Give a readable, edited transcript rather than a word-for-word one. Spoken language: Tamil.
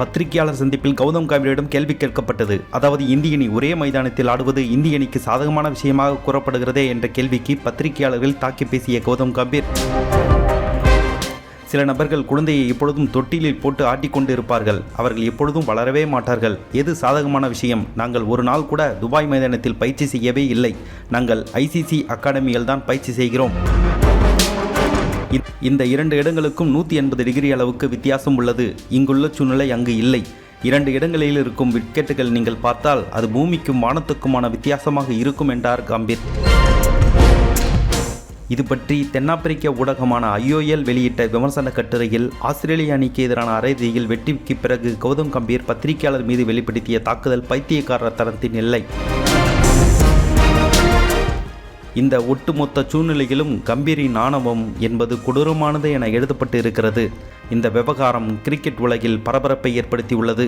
பத்திரிகையாளர் சந்திப்பில் கௌதம் கம்பீரிடம் கேள்வி கேட்கப்பட்டது. அதாவது இந்திய அணி ஒரே மைதானத்தில் ஆடுவது இந்திய அணிக்கு சாதகமான விஷயமாக கூறப்படுகிறதே என்ற கேள்விக்கு பத்திரிகையாளர்கள் தாக்கி பேசிய கௌதம் கம்பீர், சில நபர்கள் குழந்தையை எப்பொழுதும் தொட்டிலில் போட்டு ஆட்டிக்கொண்டு இருப்பார்கள். அவர்கள் எப்பொழுதும் வளரவே மாட்டார்கள். எது சாதகமான விஷயம்? நாங்கள் ஒரு நாள் கூட துபாய் மைதானத்தில் பயிற்சி செய்யவே இல்லை. நாங்கள் ICC அகாடமியில் தான் பயிற்சி செய்கிறோம். இந்த 2 இடங்களுக்கும் 180 டிகிரி அளவுக்கு வித்தியாசம் உள்ளது. இங்குள்ள சூழ்நிலை அங்கு இல்லை. 2 இடங்களில் இருக்கும் விக்கெட்டுகள் நீங்கள் பார்த்தால் அது பூமிக்கும் வானத்துக்குமான வித்தியாசமாக இருக்கும் என்றார் கம்பீர். இது பற்றி தென்னாப்பிரிக்க ஊடகமான IOL வெளியிட்ட விமர்சன கட்டுரையில், ஆஸ்திரேலிய அணிக்கு எதிரான அரையிறுதியில் வெற்றிக்கு பிறகு கௌதம் கம்பீர் பத்திரிகையாளர் மீது வெளிப்படுத்திய தாக்குதல் பைத்தியக்காரர் தரத்தின் எல்லை. இந்த ஒட்டுமொத்த சூழ்நிலையிலும் கம்பீரின் ஆணவம் என்பது கொடூரமானது என எழுதப்பட்டு இருக்கிறது. இந்த விவகாரம் கிரிக்கெட் உலகில் பரபரப்பை ஏற்படுத்தியுள்ளது.